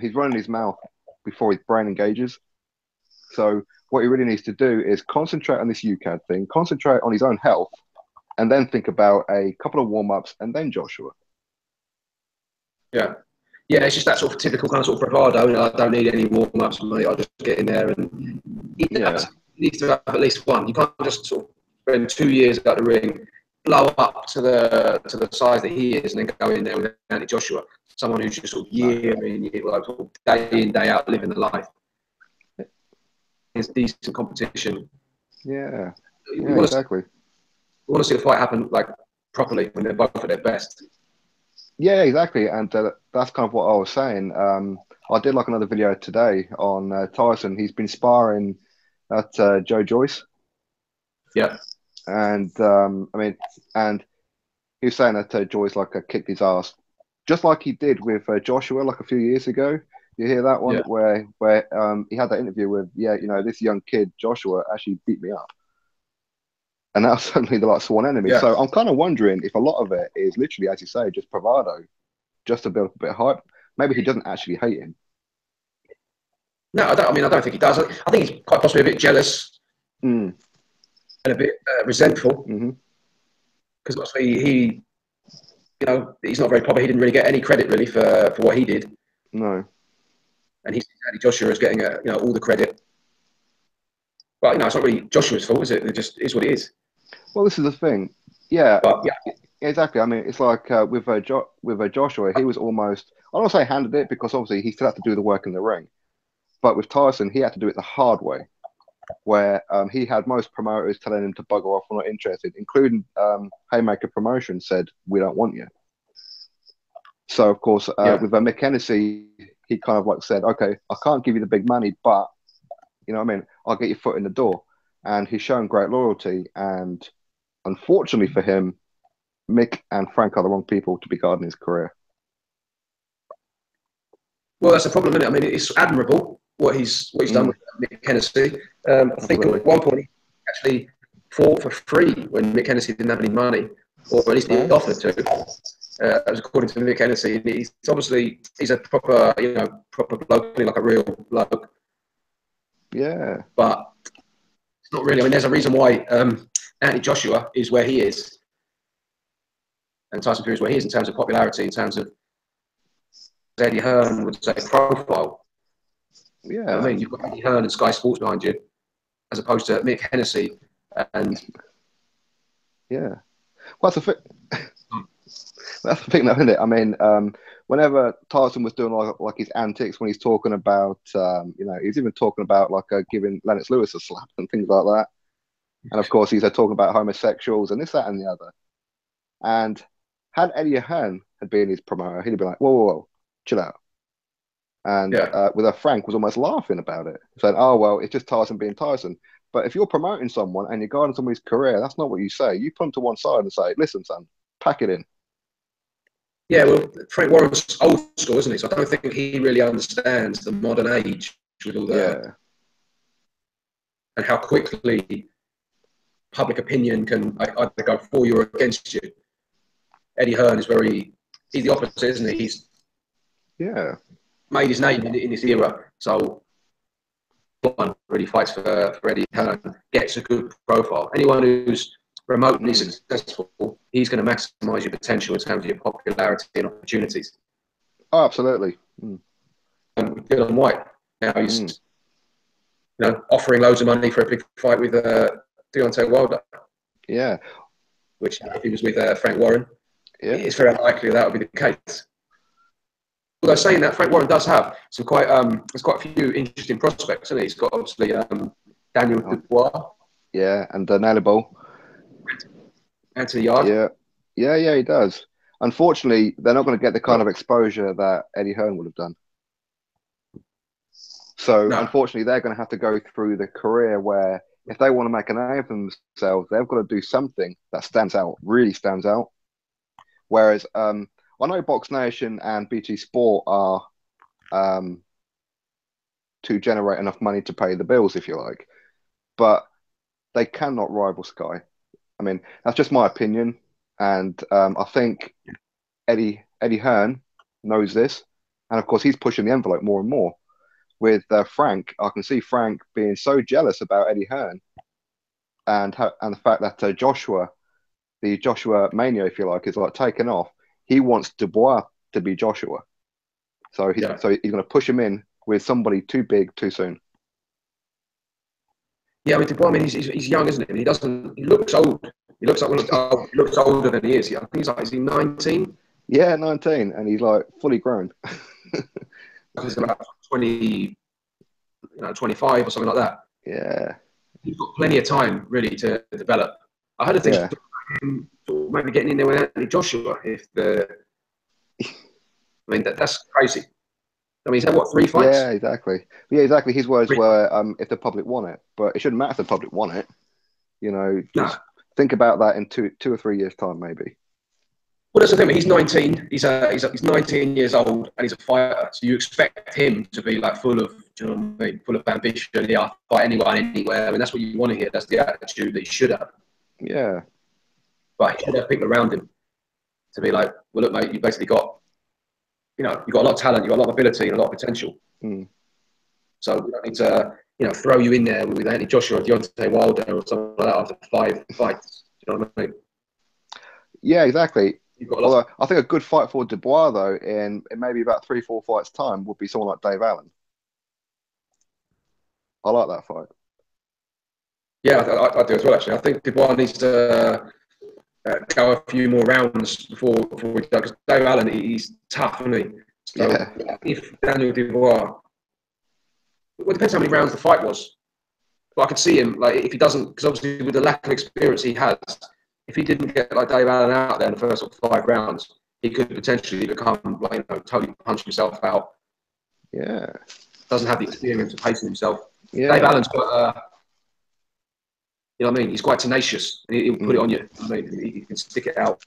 he's running his mouth before his brain engages. So what he really needs to do is concentrate on this UCAD thing, concentrate on his own health, and then think about a couple of warm-ups and then Joshua. Yeah, it's just that sort of typical kind of sort of bravado. I don't need any warm-ups, mate. I'll just get in there and he needs to have at least one. You can't just sort of spend 2 years out the ring, blow up to the size that he is, and then go in there with Andy Joshua, someone who's just sort of year in, year, like, sort of day in, day out, living the life. It's decent competition. Yeah, exactly. We want to see the fight happen like properly when they're both at their best. Yeah, exactly, and that's kind of what I was saying. I did like another video today on Tyson. He's been sparring at Joe Joyce. Yeah. And I mean, and he was saying that Joyce like kicked his ass, just like he did with Joshua like a few years ago. You hear that one where he had that interview with this young kid Joshua actually beat me up, and that's suddenly the sworn enemy. Yeah. So I'm kind of wondering if a lot of it is literally, as you say, just bravado, just to build up a bit of hype. Maybe he doesn't actually hate him. No, I don't think he does. I think he's quite possibly a bit jealous. and a bit resentful Mm-hmm. because obviously he's not very popular. He didn't really get any credit really for what he did. No. And he's Joshua is getting all the credit. But it's not really Joshua's fault, is it? It just is what it is. Well, this is the thing. Yeah, But yeah, exactly. I mean, it's like with Joshua, he was almost, I don't want to say handed it because obviously he still had to do the work in the ring. But with Tyson, he had to do it the hard way, where he had most promoters telling him to bugger off, we're not interested, including Haymaker Promotion said, we don't want you. So, of course, with Mick Hennessy, he kind of like said, okay, I can't give you the big money, but, you know what I mean, I'll get your foot in the door. And he's shown great loyalty. And unfortunately for him, Mick and Frank are the wrong people to be guarding his career. Well, that's a problem, isn't it? I mean, it's admirable what he's done with Mick Hennessy. I think at one point he actually fought for free when Mick Hennessy didn't have any money, or at least he offered to. That was according to Mick Hennessy. He's a proper bloke, like a real bloke. Yeah. But it's not really. I mean, there's a reason why Anthony Joshua is where he is, and Tyson Fury is where he is in terms of popularity, in terms of Eddie Hearn would say profile. Yeah. I mean, you've got Eddie Hearn and Sky Sports behind you, as opposed to Mick Hennessy and. Yeah. Well, that's the thing. That's the thing, though, isn't it? I mean, whenever Tyson was doing like his antics when he's talking about, he's even talking about like giving Lennox Lewis a slap and things like that. And of course, he's talking about homosexuals and this, that, and the other. And had Eddie Hearn had been his promoter, he'd have been like, whoa, chill out. And with Frank was almost laughing about it, saying, oh, well, it's just Tyson being Tyson. But if you're promoting someone and you're guarding somebody's career, that's not what you say. You put them to one side and say, listen, son, pack it in. Yeah, well, Frank Warren's old school, isn't he? So I don't think he really understands the modern age with all that. And how quickly public opinion can either go for you or against you. Eddie Hearn is he's the opposite, isn't he? He's made his name in this era. So one really fights for Eddie Hearn, gets a good profile. Anyone who's remotely successful, he's going to maximise your potential in terms of your popularity and opportunities. Oh, absolutely. Good on Whyte. Now he's offering loads of money for a big fight with Deontay Wilder. Yeah. Which, if he was with Frank Warren, it's very unlikely that would be the case. Although saying that, Frank Warren does have some there's quite a few interesting prospects, isn't he? He's got obviously Daniel Dubois. Yeah, and Naylor Ball. Anthony Yard. Yeah, he does. Unfortunately, they're not going to get the kind of exposure that Eddie Hearn would have done. So, unfortunately, they're going to have to go through the career where if they want to make a name for themselves, they've got to do something that stands out, really stands out. Whereas, I know Box Nation and BT Sport are to generate enough money to pay the bills, if you like, but they cannot rival Sky. I mean, that's just my opinion, and I think Eddie Hearn knows this, and of course he's pushing the envelope more and more. With Frank, I can see Frank being so jealous about Eddie Hearn, and the fact that the Joshua mania, if you like, is like taken off. He wants Dubois to be Joshua, so he's going to push him in with somebody too big too soon. Yeah, I mean, Dubois, he's young, isn't he? He looks old. He looks older than he is. I think is he 19? Yeah, 19, and he's like fully grown. He's about 20, 25 or something like that. Yeah. He's got plenty of time, really, to develop. I heard a thing about him maybe getting in there with Anthony Joshua. That's crazy. I mean, he's had, 3 fights? Yeah, exactly. His words were, if the public want it. But it shouldn't matter if the public want it. Just think about that in 2 or 3 years' time, maybe. Well, that's the thing. He's 19. He's 19 years old, and he's a fighter. So you expect him to be like full of ambition. Yeah, I'll fight anyone, anywhere. I mean, that's what you want to hear. That's the attitude that he should have. Yeah. But he should have people around him to be like, well, look, mate, you basically got, you've got a lot of talent, you've got a lot of ability and a lot of potential. So we don't need to throw you in there with Anthony Joshua or Deontay Wilder or something like that after 5 fights. You know what I mean? Yeah, exactly. You've got Although I think a good fight for Dubois, though, in maybe about 3, 4 fights' time, would be someone like Dave Allen. I like that fight. Yeah, I do as well, actually. I think Dubois needs to go a few more rounds before he does. Because Dave Allen, he's tough, isn't he? So Yeah. if Daniel Dubois, well, it depends how many rounds the fight was. But I could see him, like, if he doesn't, because obviously with the lack of experience he has, if he didn't get like Dave Allen out there in the first 5 rounds, he could potentially become like totally punch himself out. Yeah. Doesn't have the experience of pacing himself. Yeah. Dave Allen's got, you know what I mean? He's quite tenacious. He'll put it on you. I mean, he can stick it out.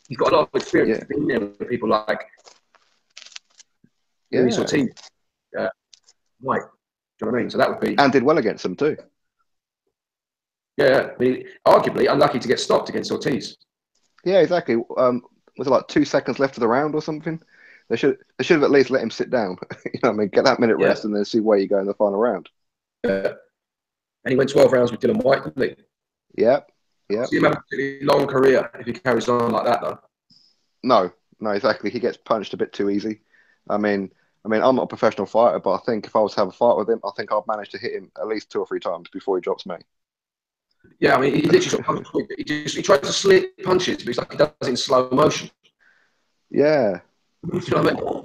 He's got a lot of experience. He's been there with people like Louis Ortiz, Whyte. Do you know what I mean? So that would be. And did well against them too. Yeah, I mean, arguably unlucky to get stopped against Ortiz. Yeah, exactly. Was it like 2 seconds left of the round or something? They should have at least let him sit down. You know what I mean? Get that minute rest and then see where you go in the final round. Yeah. And he went 12 rounds with Dylan Whyte, didn't he? Yeah. Yeah. See him have a really long career if he carries on like that, though. No, exactly. He gets punched a bit too easy. I mean, I'm not a professional fighter, but I think if I was to have a fight with him, I think I'd manage to hit him at least 2 or 3 times before he drops me. Yeah, I mean, he literally sort of he tries to slip punches, but it's like he does it in slow motion. Yeah. You know what I mean?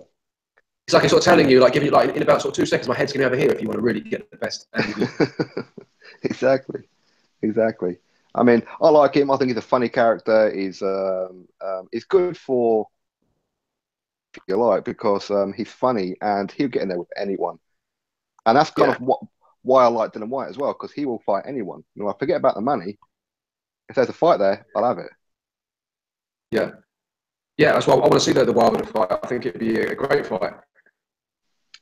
It's like he's sort of telling you, like, giving you, like, in about sort of 2 seconds, my head's going to be over here if you want to really get the best angle. Exactly. I mean, I like him. I think he's a funny character. He's good for, if you like, because he's funny and he'll get in there with anyone. And that's kind of why I like Dylan Whyte as well, because he will fight anyone. I forget about the money. If there's a fight there, I'll have it. Yeah. Yeah, that's why I want to see the Wilder fight. I think it'd be a great fight.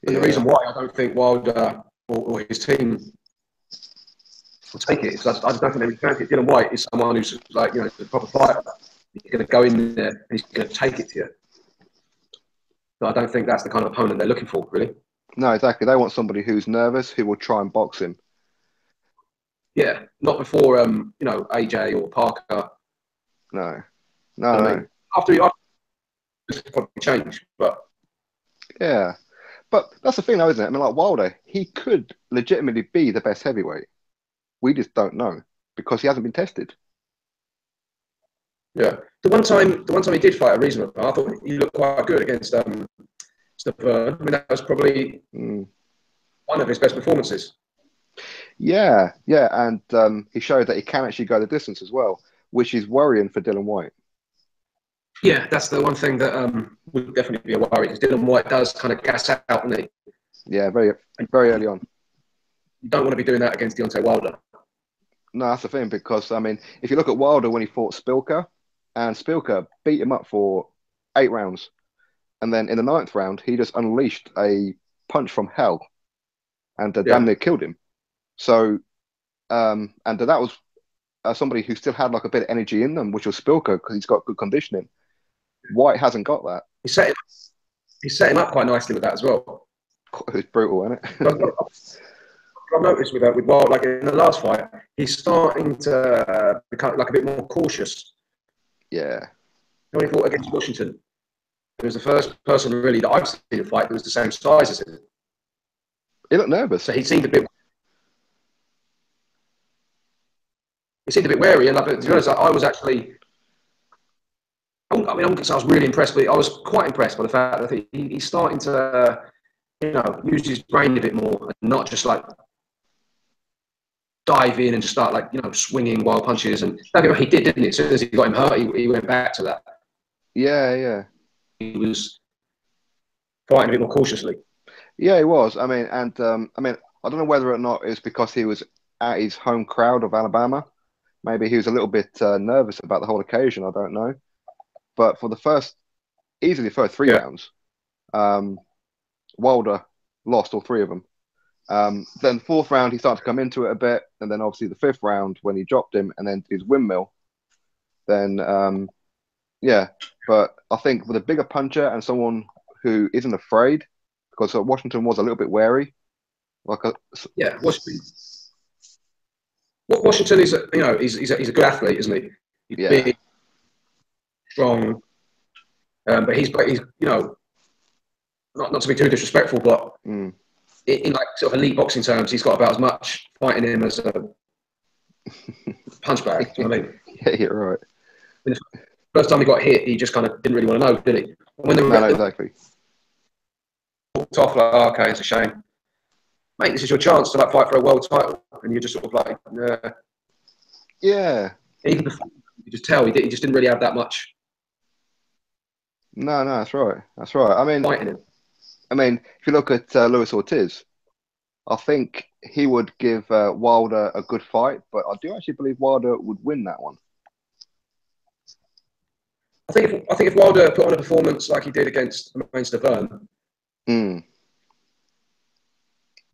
And the reason why I don't think Wilder or his team will take it is I just don't think they fancy it. Dylan Whyte is someone who's like, a proper fighter. He's going to go in there and he's going to take it to you. But I don't think that's the kind of opponent they're looking for, really. No, exactly. They want somebody who's nervous, who will try and box him. Yeah, not before AJ or Parker. No. I mean, after it's probably change, but yeah. But that's the thing, though, isn't it? I mean, like Wilder, he could legitimately be the best heavyweight. We just don't know because he hasn't been tested. Yeah, the one time he did fight a reasonable, I thought he looked quite good against Stephen. I mean, that was probably one of his best performances. Yeah, and he showed that he can actually go the distance as well, which is worrying for Dylan Whyte. Yeah, that's the one thing that would definitely be a worry, because Dylan Whyte does kind of gas out, doesn't he? Yeah, very early on. You don't want to be doing that against Deontay Wilder. No, that's the thing, because, I mean, if you look at Wilder when he fought Spilka, and Spilka beat him up for 8 rounds, and then in the 9th round, he just unleashed a punch from hell and damn near killed him. So, and that was somebody who still had like a bit of energy in them, which was Spilka, because he's got good conditioning. Whyte hasn't got that. He set him up quite nicely with that as well. It's brutal, isn't it? I've noticed with Wilder, like in the last fight, he's starting to become like a bit more cautious. Yeah. When he fought against Washington, he was the first person really that I've seen in a fight that was the same size as him. He looked nervous. So he seemed a bit wary. And to be honest, I was actually, I wouldn't say I was really impressed, but I was quite impressed by the fact that he's starting to, use his brain a bit more and not just like dive in and just start like, swinging wild punches. And he did, didn't he? As soon as he got him hurt, he went back to that. Yeah. He was fighting a bit more cautiously. Yeah, he was. I mean, and I don't know whether or not it's because he was at his home crowd of Alabama. Maybe he was a little bit nervous about the whole occasion. I don't know. But for easily the first 3 rounds, Wilder lost all 3 of them. Then the 4th round, he started to come into it a bit. And then obviously the 5th round, when he dropped him and then his windmill, then, But I think with a bigger puncher and someone who isn't afraid, because Washington was a little bit wary, Like a, Yeah, Washington is he's a good athlete, isn't he? He's yeah, big, strong, but he's not to be too disrespectful, but mm. in like sort of elite boxing terms, he's got about as much fight in him as a punch bag. Do you know what I mean? Yeah, you're right. When the first time he got hit, he just kind of didn't really want to know, did he? When No, exactly. walked off, like, oh, okay, it's a shame, mate. This is your chance to like fight for a world title, and you're just sort of like, Yeah. even before, you could just tell he just didn't really have that much No, that's right. That's right. fight in him. If you look at Luis Ortiz, I think he would give Wilder a good fight, but I do actually believe Wilder would win that one. I think if Wilder put on a performance like he did against Laverne, I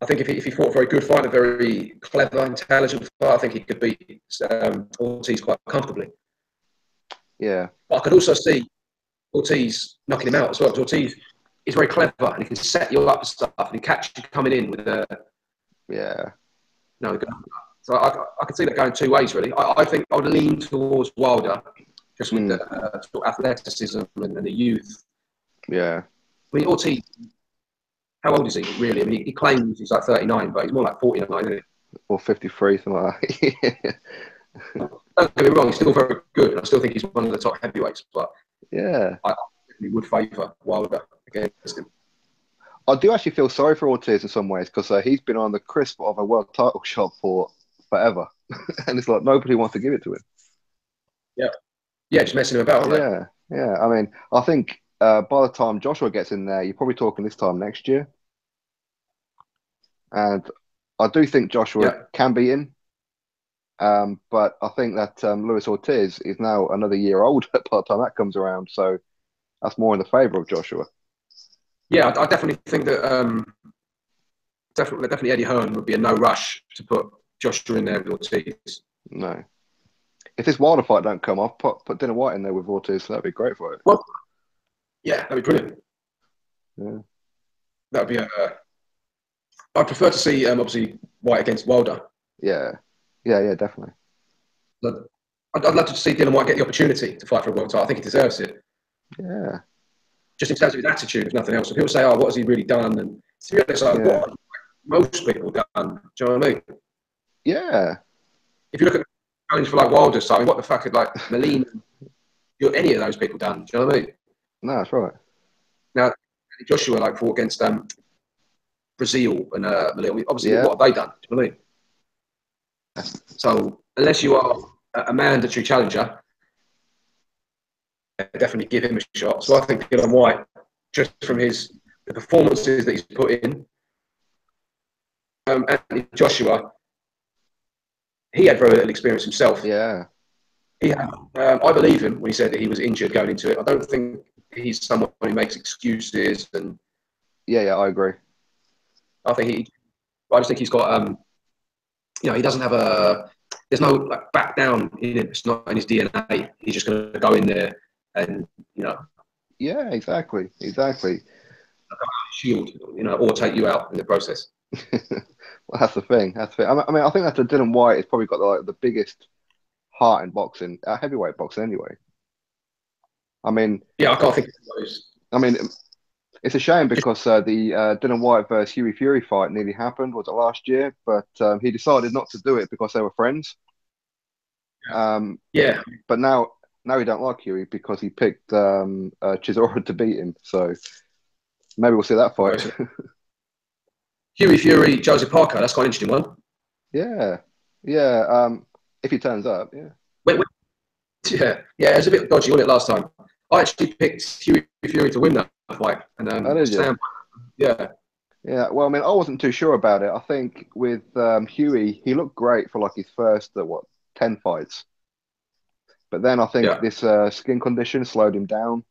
think if he fought a very good fight, a very clever, intelligent fight, I think he could beat Ortiz quite comfortably. Yeah. But I could also see Ortiz knocking him out as well, because Ortiz is very clever and he can set you up and stuff, and he catches you coming in with a So I could see that going two ways, really. I think I would lean towards Wilder, just with the sort of athleticism and the youth. Yeah. I mean, Ortiz, how old is he, really? I mean, he claims he's like 39, but he's more like 49, isn't he? Or 53, something like that. Don't get me wrong, he's still very good. I still think he's one of the top heavyweights, but Yeah. I definitely would favour Wilder against him. I do actually feel sorry for Ortiz in some ways because he's been on the crisp of a world title shot for forever. And it's like nobody wants to give it to him. Yeah, just messing him about, aren't they? Yeah. I mean, I think by the time Joshua gets in there, you're probably talking this time next year. And I do think Joshua can beat him. But I think that Luis Ortiz is now another year older by the time that comes around. So that's more in the favour of Joshua. Yeah, I definitely think that definitely Eddie Hearn would be a no rush to put Joshua in there with Ortiz. No. If this Wilder fight don't come off, put Dillian Whyte in there with Ortiz. That'd be great for it. Well, yeah, that'd be brilliant. Yeah. That'd be I'd prefer to see obviously Whyte against Wilder. Yeah, definitely. I'd love to see Dillian Whyte get the opportunity to fight for a world title. I think he deserves it. Yeah. Just in terms of his attitude, if nothing else. So people say, "Oh, what has he really done?" And to be honest, like, what most people done. Do you know what I mean? Yeah. If you look at the challenge for like Wilder, so I mean, what the fuck had like Molina, any of those people done? Do you know what I mean? No, that's right. Now Joshua like fought against Brazil and obviously what have they done? Do you know what I mean? So unless you are a mandatory challenger, definitely give him a shot. So I think Dillian Whyte, just from the performances that he's put in, Anthony Joshua, he had very little experience himself. Yeah. I believe him when he said that he was injured going into it. I don't think he's someone who makes excuses. And Yeah, I agree. I just think he's got, he doesn't have there's no like back down in him. It's not in his DNA. He's just going to go in there and, Yeah, exactly. shield, or take you out in the process. Well, that's the thing. I think that Dillian Whyte has probably got the biggest heart in boxing, heavyweight boxing anyway. I can't think of those. It's a shame because the Dillian Whyte versus Hughie Fury fight nearly happened. Was it last year? But he decided not to do it because they were friends. But now he don't like Hughie because he picked Chisora to beat him. So maybe we'll see that fight. Hughie Fury, Joseph Parker. That's quite an interesting one. Yeah. If he turns up, yeah. Yeah, it was a bit dodgy, wasn't it, last time? I actually picked Hughie Fury to win that fight. And Sam, yeah. Well, I wasn't too sure about it. I think with Hughie, he looked great for like his first 10 fights. But then I think this skin condition slowed him down.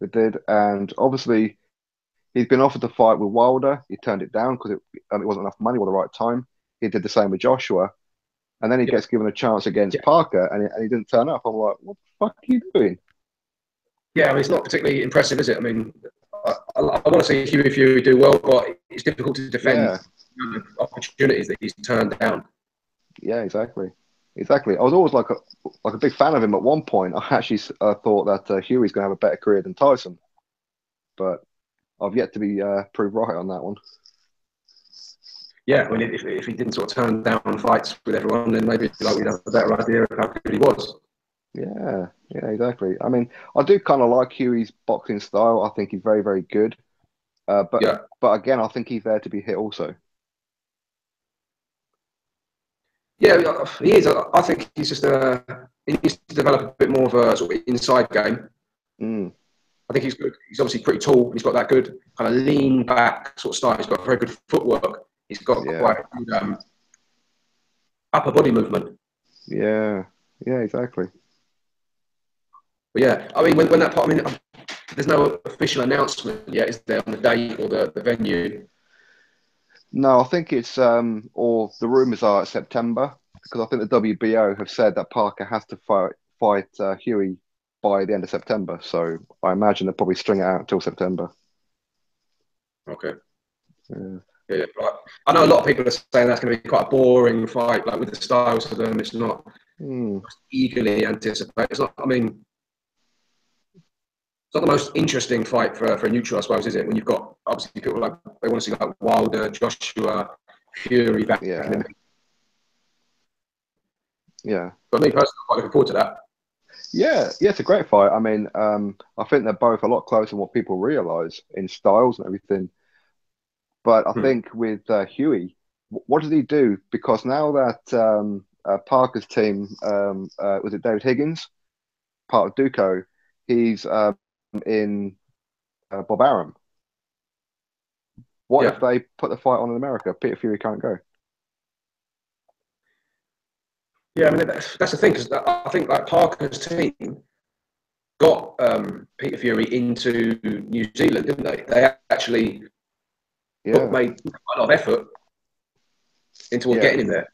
It did, and obviously he's been offered to fight with Wilder. He turned it down because it wasn't enough money or the right time. He did the same with Joshua. And then he gets given a chance against Parker, and he didn't turn up. I'm like, what the fuck are you doing? Yeah, it's not particularly impressive, is it? I want to see Hughie Fury do well, but it's difficult to defend opportunities that he's turned down. Yeah, exactly. Exactly. I was always like a big fan of him at one point. I actually thought that Huey's going to have a better career than Tyson, but I've yet to be proved right on that one. Yeah, I mean, if he didn't sort of turn down fights with everyone, then maybe like we'd have a better idea of how good he was. Yeah, yeah, exactly. I mean, I do kind of like Huey's boxing style. I think he's very, very good. But Yeah, again, I think he's there to be hit also. yeah, he is. I think he's just he needs to develop a bit more of a sort of inside game. Mm, I think he's good. He's obviously pretty tall. He's got that good kind of lean back sort of style. He's got very good footwork. He's got yeah, quite good upper body movement. yeah, yeah, exactly. But yeah, I mean, when that part, I mean, there's no official announcement yet, is there, on the date or the venue? No, I think it's or the rumors are September because I think the WBO have said that Parker has to fight Huey by the end of September. So I imagine they'll probably string it out until September. Okay. Yeah. Yeah, right. I know a lot of people are saying that's going to be quite a boring fight, like with the styles of them. It's not Mm. eagerly anticipated. It's not. I mean, it's not the most interesting fight for a neutral, I suppose, is it? When you've got obviously people like they want to see like Wilder, Joshua, Fury back in the Yeah, mix. yeah, But me personally, I'm quite looking forward to that. yeah, yeah. It's a great fight. I mean, I think they're both a lot closer than what people realize in styles and everything. But I Hmm. think with Huey, what does he do? Because now that Parker's team was it David Higgins, part of Duco, he's in Bob Arum. What if Yeah, they put the fight on in America? Peter Fury can't go. yeah. I mean, that's the thing because I think like Parker's team got Peter Fury into New Zealand, didn't they? They actually Yeah, made a lot of effort into yeah, getting him there.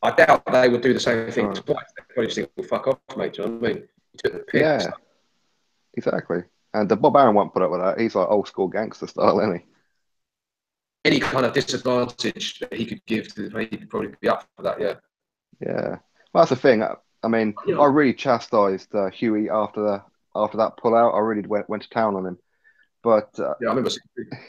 I doubt they would do the same thing right. twice. They probably just think, well, fuck off, mate. Do you know what I mean? You took the piss. Yeah, exactly. And the Bob Arum won't put up with that. He's like old school gangster style, isn't he? Any kind of disadvantage that he could give to me, he'd probably be up for that. Yeah. Yeah. Well, that's the thing. I mean, You I know, really chastised Huey after that pullout. I really went to town on him. But yeah, I remember.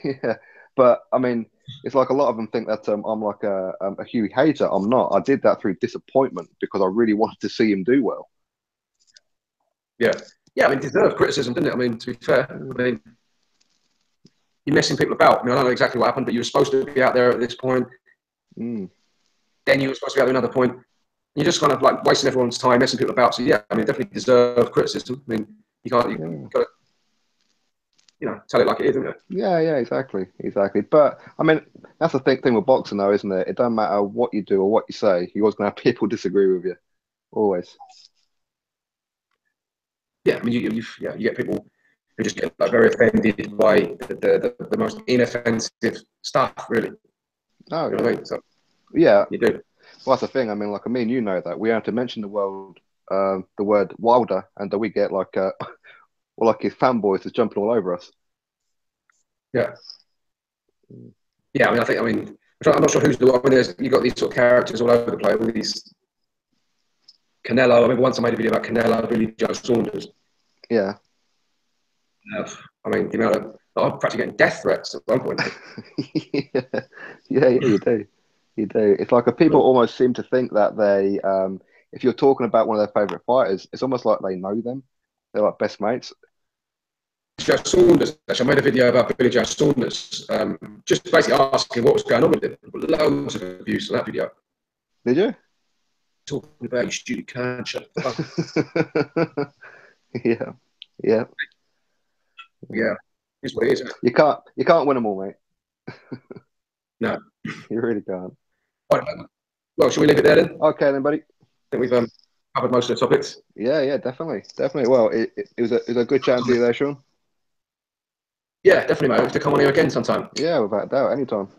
yeah, but I mean, it's like a lot of them think that I'm like a Huey hater. I'm not. I did that through disappointment because I really wanted to see him do well. Yeah, yeah. I mean, deserved criticism, didn't it? I mean, to be fair, I mean, you're messing people about. I mean, I don't know exactly what happened, but you were supposed to be out there at this point. Mm. Then you were supposed to be out at another point. You're just kind of like wasting everyone's time, messing people about. So yeah, I mean, definitely deserved criticism. I mean, you can't, Yeah. you got to, tell it like it is, isn't it? Yeah, yeah, exactly, exactly. But I mean, that's the thing with boxing, though, isn't it? It doesn't matter what you do or what you say. You're always going to have people disagree with you. Always. Yeah, I mean, you get people who just get like, very offended by the most inoffensive stuff, really. Oh You know yeah, what I mean? So yeah. you do. Well, that's the thing. I mean, like me and you know that we have to mention the word Wilder, and we get like, well, like his fanboys is jumping all over us. Yeah. Yeah, I mean, I'm not sure who's the one. I mean, you've got these sort of characters all over the place. All these Canelo. I remember once I made a video about Canelo, Billy Joe Saunders. Yeah. I mean, I'm practically getting death threats at one point. Yeah, yeah, you do. You do. It's like people almost seem to think that if you're talking about one of their favorite fighters, it's almost like they know them. They're like best mates. Joe Saunders. Actually, I made a video about Billy Joe Saunders, just basically asking what was going on with him. Loads of abuse on that video. Did you? Talking about you stupid can shut the fuck. Yeah, yeah. Yeah, it's what it is, isn't it? You can't win them all, mate. No. You really can't. Right, well, shall we leave it there then? I Okay, then, buddy. think we've covered most of the topics. Yeah, yeah, definitely, definitely. Well, it was a good chatting to you there, Sean. Yeah, definitely, mate. We'll have to come on here again sometime. Yeah, without doubt, anytime.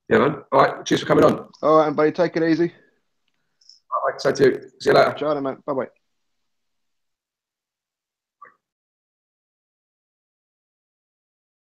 Yeah, man. All right. Cheers for coming on. All right, buddy. Take it easy. All right. So, see you later. Ciao, mate. Bye bye.